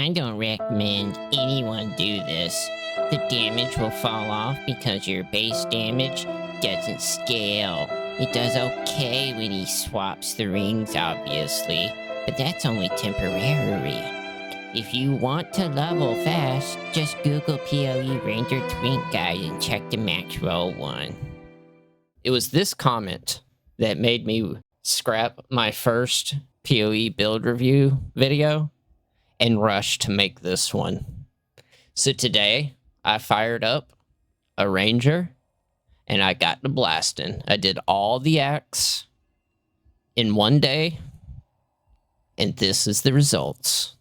I don't recommend anyone do this. The damage will fall off because your base damage doesn't scale. It does okay when he swaps the rings, obviously, but that's only temporary. If you want to level fast, just Google POE Ranger Twink Guide and check the max roll one. It was this comment that made me scrap my first POE build review video and rush to make this one. So today, I fired up a Ranger and I got to blasting. I did all the acts in one day, and this is the results.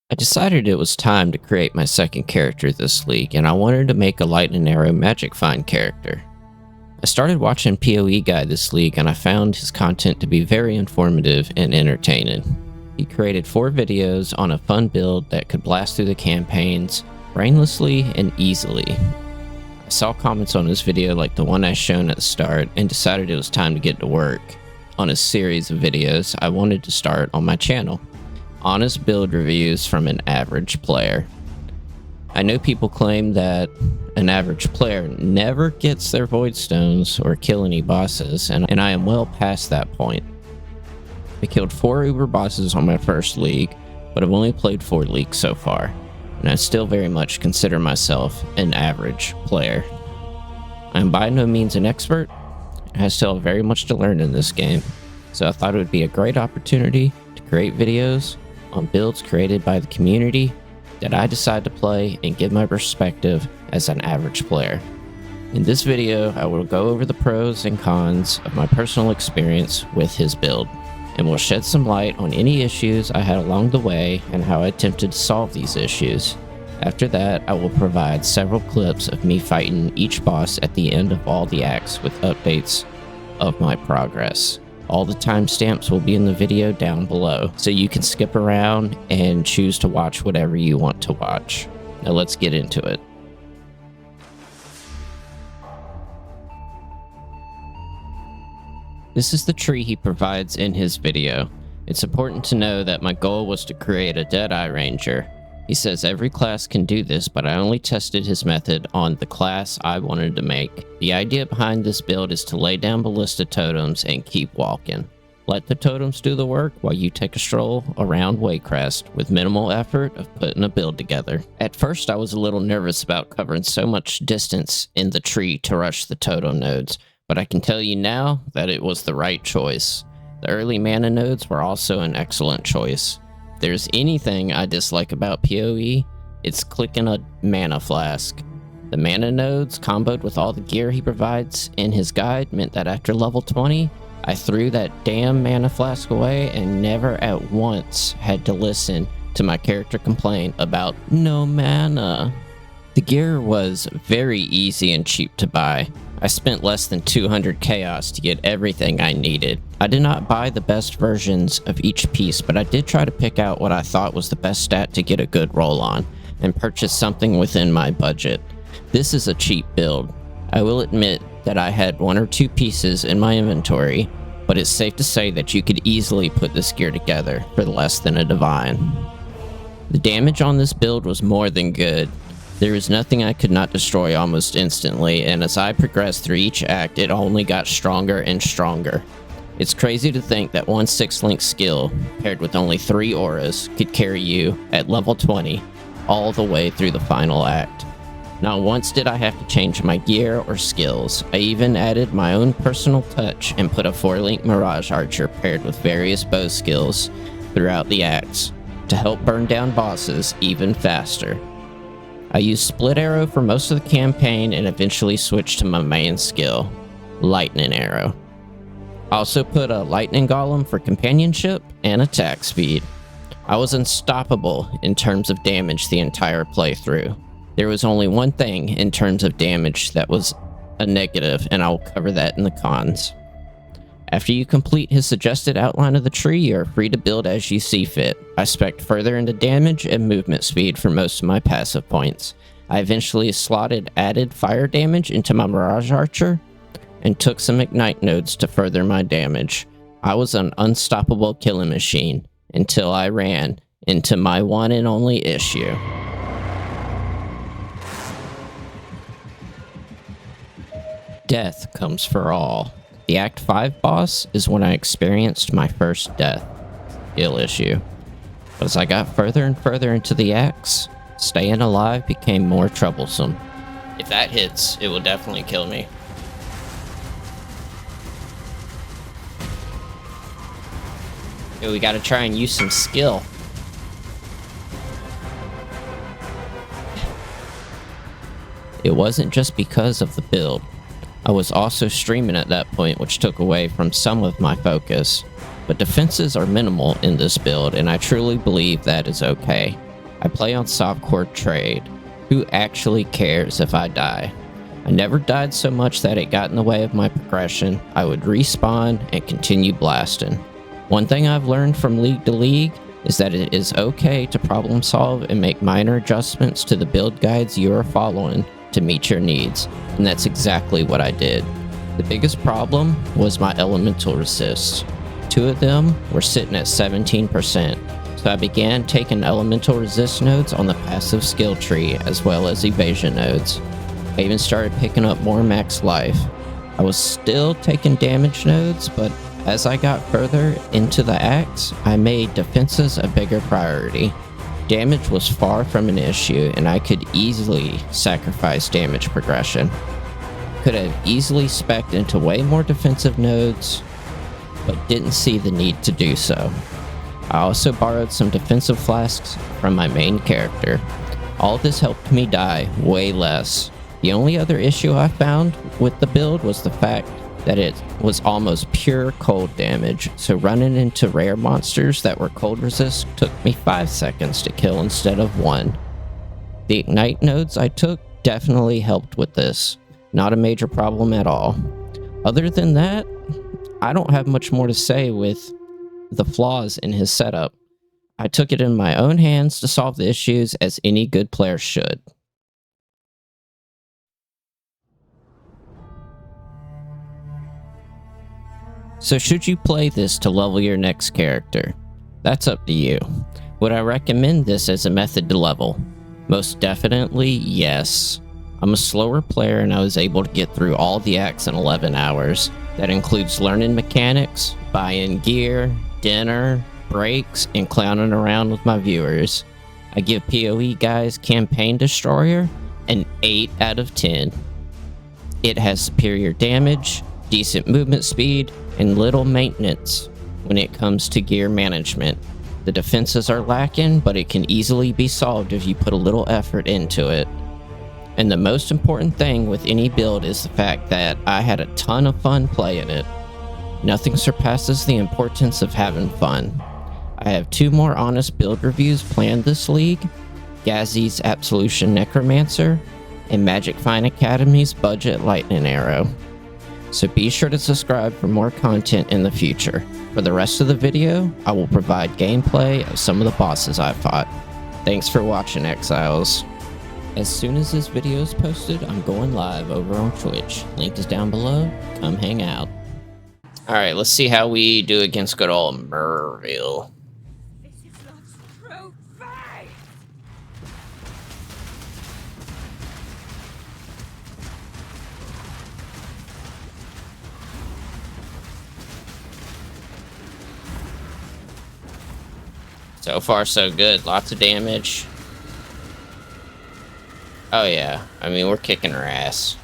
I decided it was time to create my second character this league, and I wanted to make a light and arrow magic find character. I started watching POEGuy this league, and I found his content to be very informative and entertaining. He created 4 videos on a fun build that could blast through the campaigns brainlessly and easily. I saw comments on his video like the one I shown at the start and decided it was time to get to work on a series of videos I wanted to start on my channel. Honest build reviews from an average player. I know people claim that an average player never gets their void stones or kill any bosses, and I am well past that point. I killed 4 uber bosses on my first league, but I've only played 4 leagues so far, and I still very much consider myself an average player. I am by no means an expert, and I still have very much to learn in this game, so I thought it would be a great opportunity to create videos on builds created by the community that I decide to play and give my perspective as an average player. In this video, I will go over the pros and cons of my personal experience with his build, and will shed some light on any issues I had along the way and how I attempted to solve these issues. After that, I will provide several clips of me fighting each boss at the end of all the acts with updates of my progress. All the timestamps will be in the video down below, so you can skip around and choose to watch whatever you want to watch. Now let's get into it. This is the tree he provides in his video. It's important to know that my goal was to create a Deadeye Ranger. He says every class can do this, but I only tested his method on the class I wanted to make. The idea behind this build is to lay down ballista totems and keep walking. Let the totems do the work while you take a stroll around Waycrest with minimal effort of putting a build together. At first I was a little nervous about covering so much distance in the tree to rush the totem nodes, but I can tell you now that it was the right choice. The early mana nodes were also an excellent choice. If there's anything I dislike about PoE, it's clicking a mana flask. The mana nodes, comboed with all the gear he provides in his guide, meant that after level 20, I threw that damn mana flask away and never at once had to listen to my character complain about no mana. The gear was very easy and cheap to buy. I spent less than 200 chaos to get everything I needed. I did not buy the best versions of each piece, but I did try to pick out what I thought was the best stat to get a good roll on, and purchase something within my budget. This is a cheap build. I will admit that I had 1 or 2 pieces in my inventory, but it's safe to say that you could easily put this gear together for less than a divine. The damage on this build was more than good. There was nothing I could not destroy almost instantly, and as I progressed through each act, it only got stronger and stronger. It's crazy to think that one 6-link skill, paired with only 3 auras, could carry you, at level 20, all the way through the final act. Not once did I have to change my gear or skills. I even added my own personal touch and put a 4-link Mirage Archer paired with various bow skills throughout the acts to help burn down bosses even faster. I used Split Arrow for most of the campaign and eventually switched to my main skill, Lightning Arrow. I also put a Lightning Golem for companionship and attack speed. I was unstoppable in terms of damage the entire playthrough. There was only one thing in terms of damage that was a negative, and I will cover that in the cons. After you complete his suggested outline of the tree, you are free to build as you see fit. I spec'd further into damage and movement speed for most of my passive points. I eventually slotted added fire damage into my Mirage Archer, and took some Ignite nodes to further my damage. I was an unstoppable killing machine until I ran into my one and only issue. Death comes for all. The Act 5 boss is when I experienced my first death. Skill issue. But as I got further and further into the acts, staying alive became more troublesome. If that hits, it will definitely kill me. We gotta try and use some skill. It wasn't just because of the build. I was also streaming at that point, which took away from some of my focus. But defenses are minimal in this build, and I truly believe that is okay. I play on softcore trade. Who actually cares if I die? I never died so much that it got in the way of my progression. I would respawn and continue blasting. One thing I've learned from League to League is that it is okay to problem solve and make minor adjustments to the build guides you are following to meet your needs, and that's exactly what I did. The biggest problem was my elemental resists. 2 of them were sitting at 17%, so I began taking elemental resist nodes on the passive skill tree as well as evasion nodes. I even started picking up more max life. I was still taking damage nodes, but as I got further into the acts, I made defenses a bigger priority. Damage was far from an issue, and I could easily sacrifice damage progression. Could have easily spec'd into way more defensive nodes, but didn't see the need to do so. I also borrowed some defensive flasks from my main character. All this helped me die way less. The only other issue I found with the build was the fact that it was almost pure cold damage, so running into rare monsters that were cold resist took me 5 seconds to kill instead of 1. The Ignite nodes I took definitely helped with this. Not a major problem at all. Other than that, I don't have much more to say with the flaws in his setup. I took it in my own hands to solve the issues as any good player should. So should you play this to level your next character? That's up to you. Would I recommend this as a method to level? Most definitely, yes. I'm a slower player and I was able to get through all the acts in 11 hours. That includes learning mechanics, buying gear, dinner, breaks, and clowning around with my viewers. I give POEGuy's Campaign Destroyer an 8 out of 10. It has superior damage, decent movement speed, and little maintenance when it comes to gear management. The defenses are lacking, but it can easily be solved if you put a little effort into it. And the most important thing with any build is the fact that I had a ton of fun playing it. Nothing surpasses the importance of having fun. I have 2 more honest build reviews planned this league, Gazzy's Absolution Necromancer, and Magic Fine Academy's Budget Lightning Arrow. So be sure to subscribe for more content in the future. For the rest of the video, I will provide gameplay of some of the bosses I've fought. Thanks for watching, Exiles. As soon as this video is posted, I'm going live over on Twitch. Link is down below. Come hang out. Alright, let's see how we do against good old Merville. This is not true faith! So far, so good. Lots of damage. Oh, yeah. I mean, we're kicking her ass.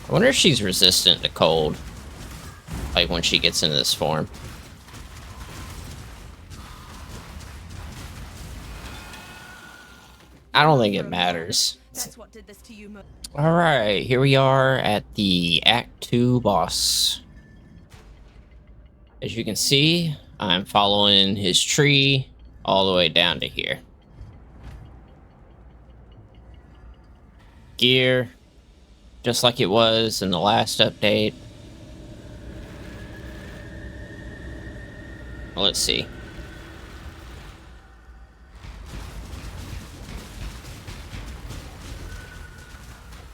I wonder if she's resistant to cold. Like, when she gets into this form. I don't think it matters. That's what did this to you. Alright, here we are at the Act 2 boss. As you can see, I'm following his tree all the way down to here. Gear, just like it was in the last update. Well, let's see.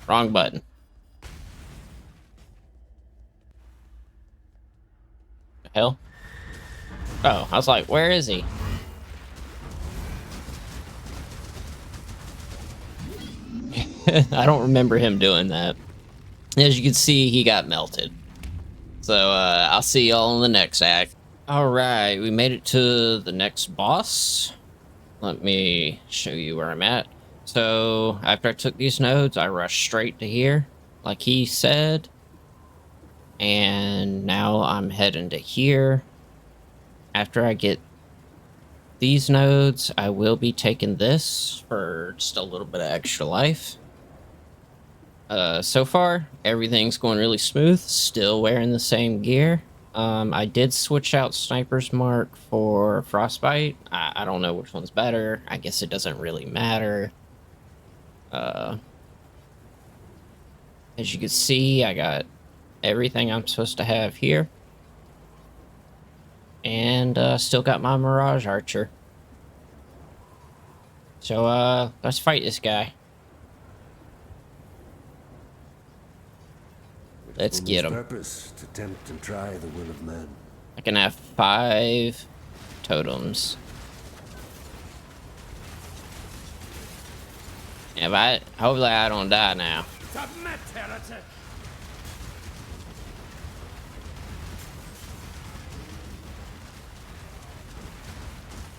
Wrong button. The hell? Oh, I was like, where is he? I don't remember him doing that. As you can see, he got melted. So, I'll see y'all in the next act. Alright, we made it to the next boss. Let me show you where I'm at. So, after I took these nodes, I rushed straight to here, like he said. And now I'm heading to here. After I get these nodes, I will be taking this for just a little bit of extra life. So far, everything's going really smooth. Still wearing the same gear. I did switch out Sniper's Mark for Frostbite. I don't know which one's better. I guess it doesn't really matter. As you can see, I got everything I'm supposed to have here. And still got my Mirage Archer. So let's fight this guy. Let's get him. Purpose to tempt and try the will of man. I can have 5 totems. Yeah, hopefully I don't die now. Submit, heretic!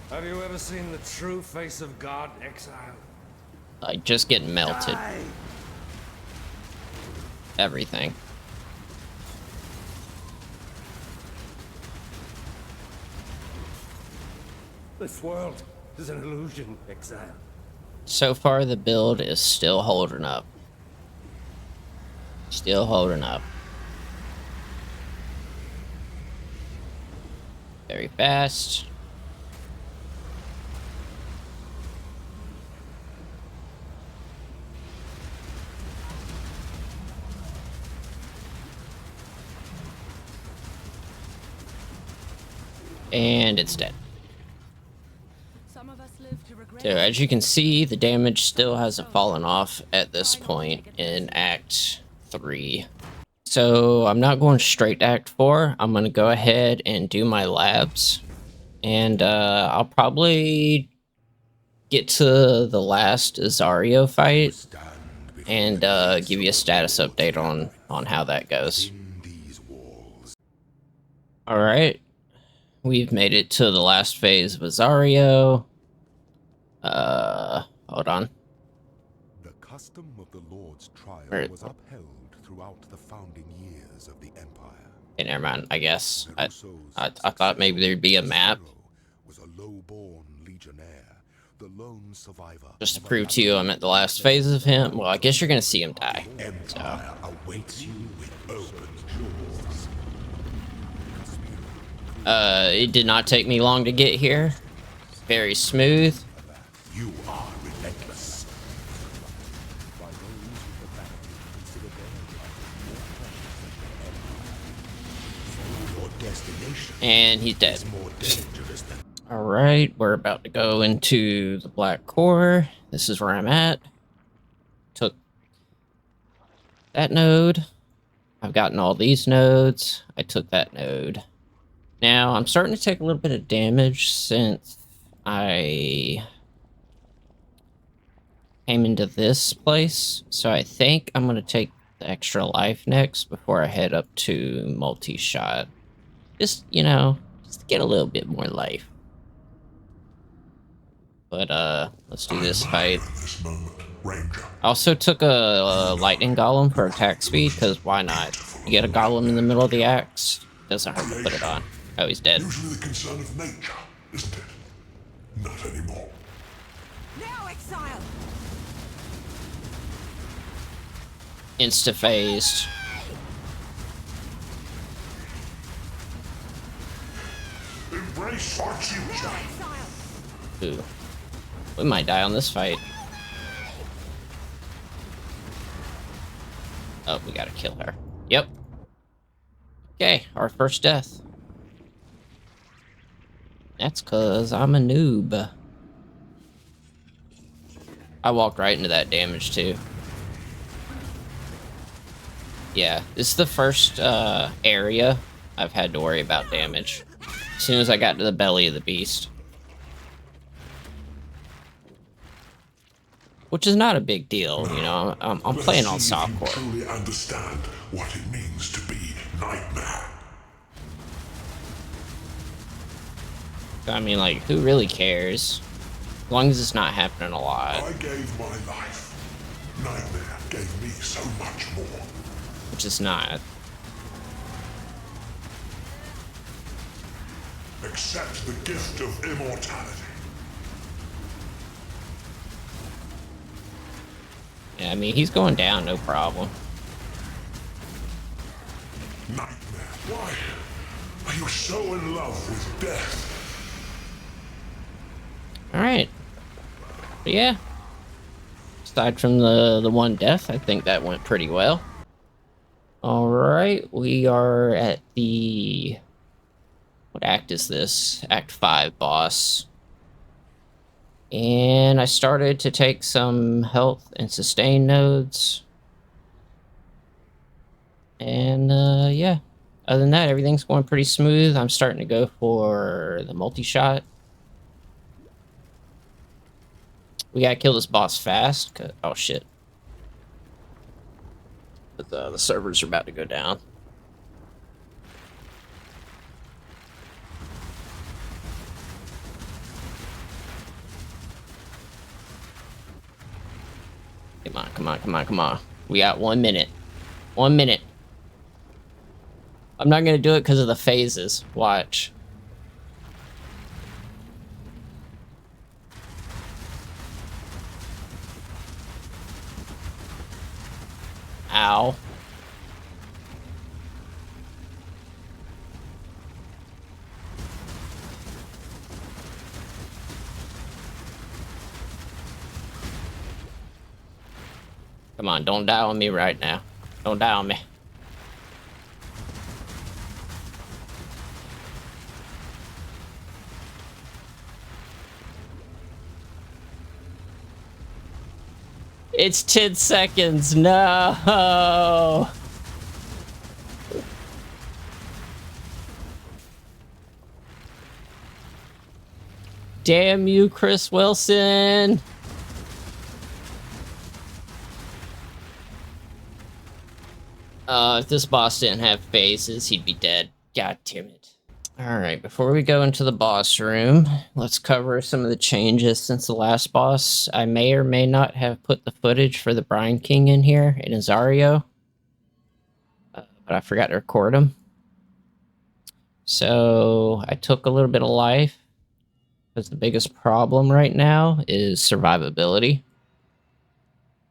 Have you ever seen the true face of God, exile? Like, just getting melted. Die. Everything. This world is an illusion, exile. So far, the build is still holding up. Still holding up. Very fast. And it's dead. Some of us live to regret. So as you can see, the damage still hasn't fallen off at this point in Act 3. So I'm not going straight to Act 4. I'm going to go ahead and do my labs. And I'll probably get to the last Azario fight and give you a status update on how that goes. Alright. We've made it to the last phase of Azario. Hold on. The custom of the Lord's trial Where- was upheld throughout the founding years of the Empire. Okay, never mind, I guess. I Russo's thought maybe there'd be a map. was a low-born legionnaire, the lone survivor. Just to prove to you I'm at the last phase of him. Well, I guess you're gonna see him die. Empire awaits you with open jaws. It did not take me long to get here. Very smooth. You are relentless. Your destination And he's dead. is more dangerous than Alright, we're about to go into the Black Core. This is where I'm at. Took that node. I've gotten all these nodes. I took that node. Now, I'm starting to take a little bit of damage since I came into this place. So I think I'm going to take the extra life next before I head up to multi-shot. Just, you know, just to get a little bit more life. But, let's do this fight. This moment, Ranger. I also took a lightning golem for attack speed, because why not? You get a golem in the middle of the axe, doesn't hurt to put it on. Oh, he's dead. Usually the concern of nature, isn't it? Not anymore. Now, exile! Insta-phased. Embrace our future. Ooh. We might die on this fight. Oh, we gotta kill her. Yep. Okay, our first death. That's cause I'm a noob. I walked right into that damage too. Yeah, this is the first area I've had to worry about damage. As soon as I got to the belly of the beast. Which is not a big deal, you know. I'm playing on softcore. Truly understand what it means to be nightmare. I mean, like, who really cares? As long as it's not happening a lot. I gave my life. Nightmare gave me so much more. Which is not. Accept the gift of immortality. Yeah, I mean, he's going down, no problem. Nightmare, why are you so in love with death? Alright. But yeah. Aside from the one death, I think that went pretty well. Alright, we are at the... What act is this? Act 5 boss. And I started to take some health and sustain nodes. And yeah. Other than that, everything's going pretty smooth. I'm starting to go for the multi-shot. We gotta kill this boss fast. Oh shit. But the servers are about to go down. Come on, come on, come on, come on. We got 1 minute. 1 minute. I'm not gonna do it because of the phases. Watch. Ow. Come on, don't die on me right now. Don't die on me. It's 10 seconds. No. Damn you, Chris Wilson. If this boss didn't have phases, he'd be dead. God damn it. Alright, before we go into the boss room, let's cover some of the changes since the last boss. I may or may not have put the footage for the Brine King in here in Azario. But I forgot to record them. So, I took a little bit of life. Because the biggest problem right now is survivability.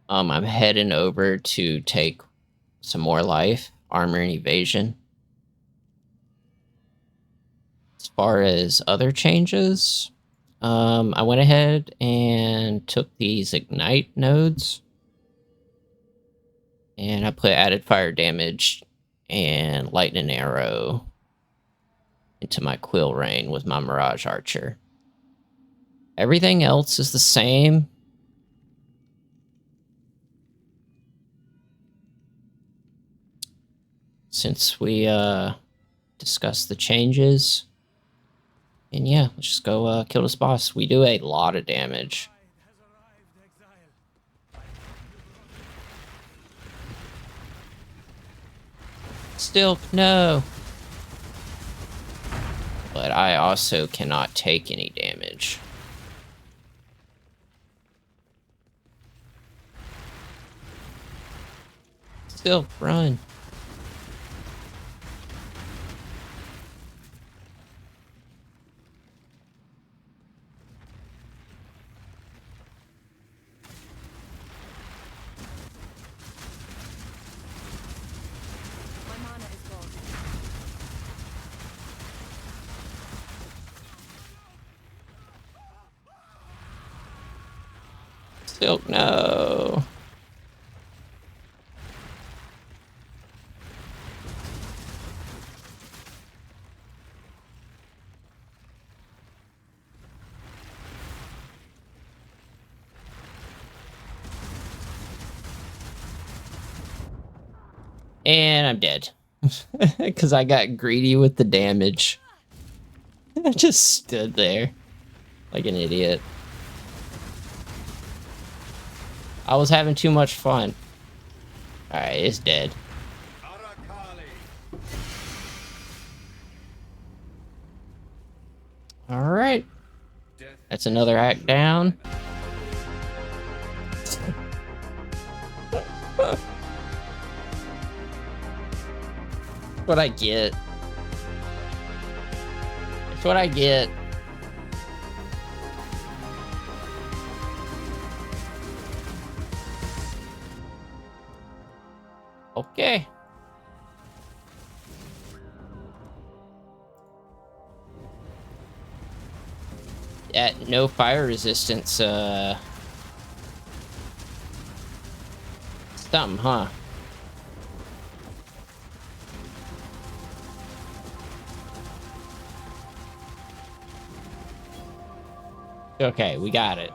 I'm heading over to take some more life, armor and evasion. As far as other changes, I went ahead and took these ignite nodes. And I put added fire damage and lightning arrow into my quill rain with my Mirage Archer. Everything else is the same. Since we discussed the changes. And yeah, let's just go kill this boss. We do a lot of damage. Still, no. But I also cannot take any damage. Still, run. My mana is gone. Still, no. And I'm dead. Because I got greedy with the damage. I just stood there like an idiot. I was having too much fun. Alright, it's dead. Alright. That's another act down. What I get. That's what I get. Okay. At no fire resistance, something, huh? Okay, we got it.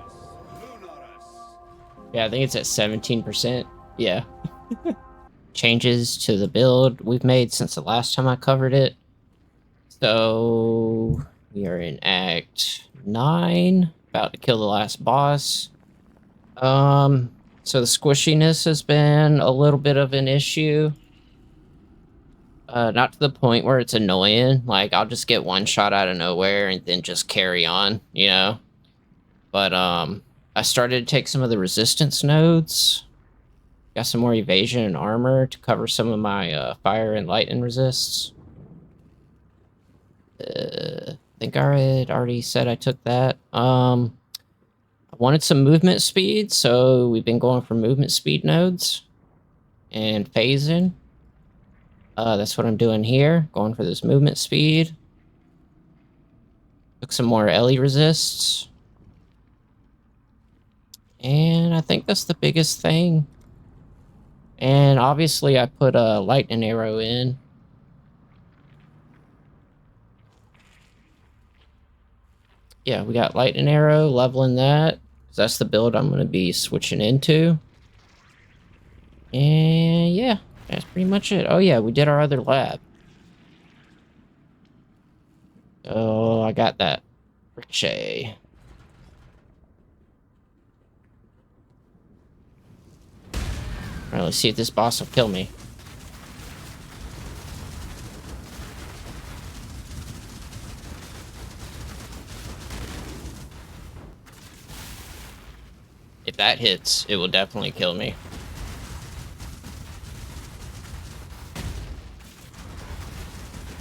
Yeah, I think it's at 17%. Yeah. Changes to the build we've made since the last time I covered it. So we are in Act 9, about to kill the last boss. So the squishiness has been a little bit of an issue. Not to the point where it's annoying. Like, I'll just get one shot out of nowhere and then just carry on, you know? But, I started to take some of the resistance nodes. Got some more evasion and armor to cover some of my, fire and lightning resists. I think I had already said I took that. I wanted some movement speed, so we've been going for movement speed nodes and phasing. That's what I'm doing here, going for this movement speed. Took some more Ellie resists. And I think that's the biggest thing. And obviously I put a lightning arrow in. Yeah, we got lightning arrow, leveling that. That's the build I'm going to be switching into. And yeah, that's pretty much it. Oh yeah, we did our other lab. Oh, I got that. Ricochet. Alright, let's see if this boss will kill me. If that hits, it will definitely kill me.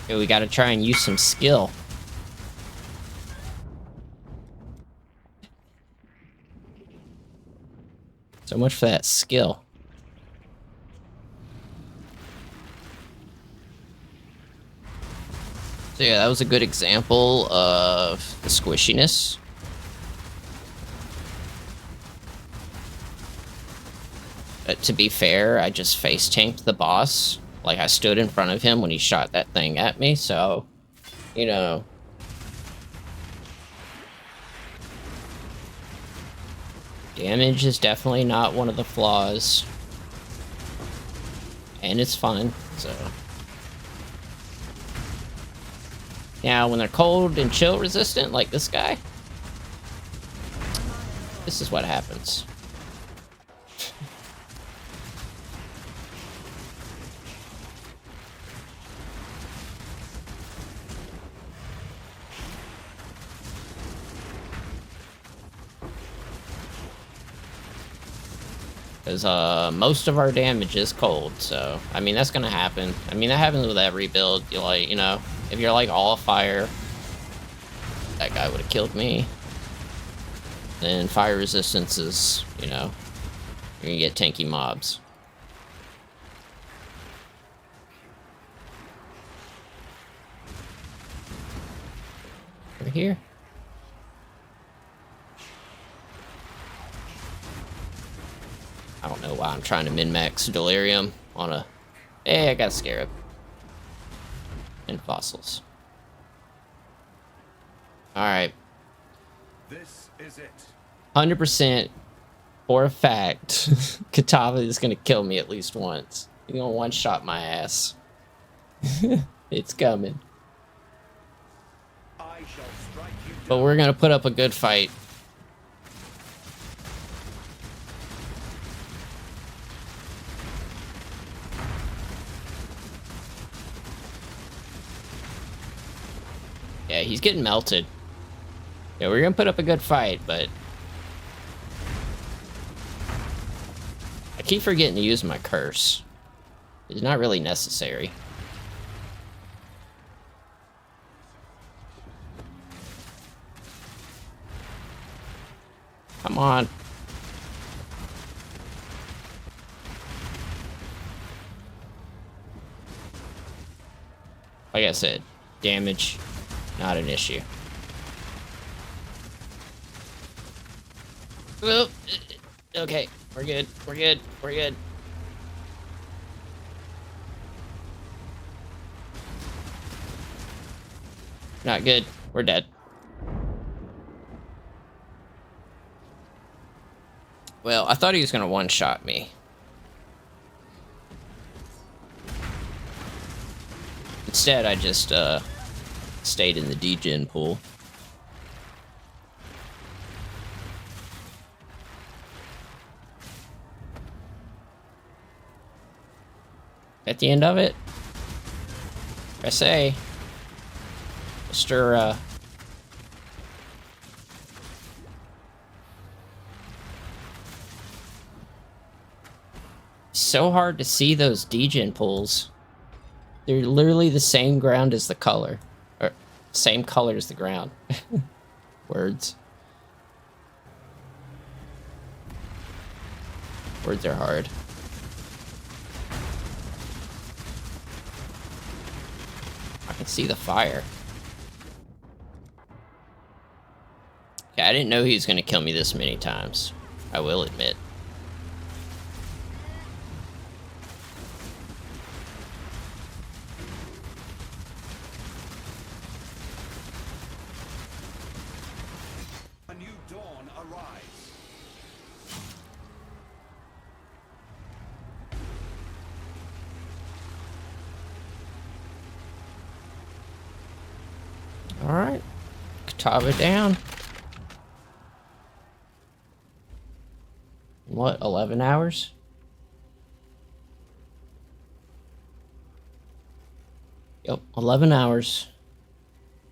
Okay, we gotta try and use some skill. So much for that skill. So yeah, that was a good example of the squishiness. To be fair, I just face tanked the boss. Like, I stood in front of him when he shot that thing at me, so, you know. Damage is definitely not one of the flaws. And it's fun, so. Now, when they're cold and chill resistant, like this guy, this is what happens. Because most of our damage is cold, so I mean that's gonna happen. I mean that happens with every build. You like, you know, if you're like all fire, that guy would have killed me. Then fire resistance is, you know, you're gonna get tanky mobs. Over here. I don't know why I'm trying to min-max Delirium on a... Hey, I got a Scarab. And fossils. Alright. This is it. 100% for a fact, Katava is gonna kill me at least once. He's gonna one-shot my ass. It's coming. I shall strike you down. But we're gonna put up a good fight. Yeah, he's getting melted. Yeah, we're gonna put up a good fight, but I keep forgetting to use my curse. It's not really necessary. Come on. Like I said, damage, not an issue. Oh, okay, we're good, we're good, we're good. Not good, we're dead. Well, I thought he was gonna one-shot me. Instead, I just, stayed in the degen pool. At the end of it, I say, Mr. So hard to see those degen pools. They're literally the same ground as the color. Or same color as the ground. Words. Words are hard. I can see the fire. Yeah, I didn't know he was going to kill me this many times. I will admit. A new dawn arrives. Alright. Katava down. What, 11 hours? Yep, 11 hours.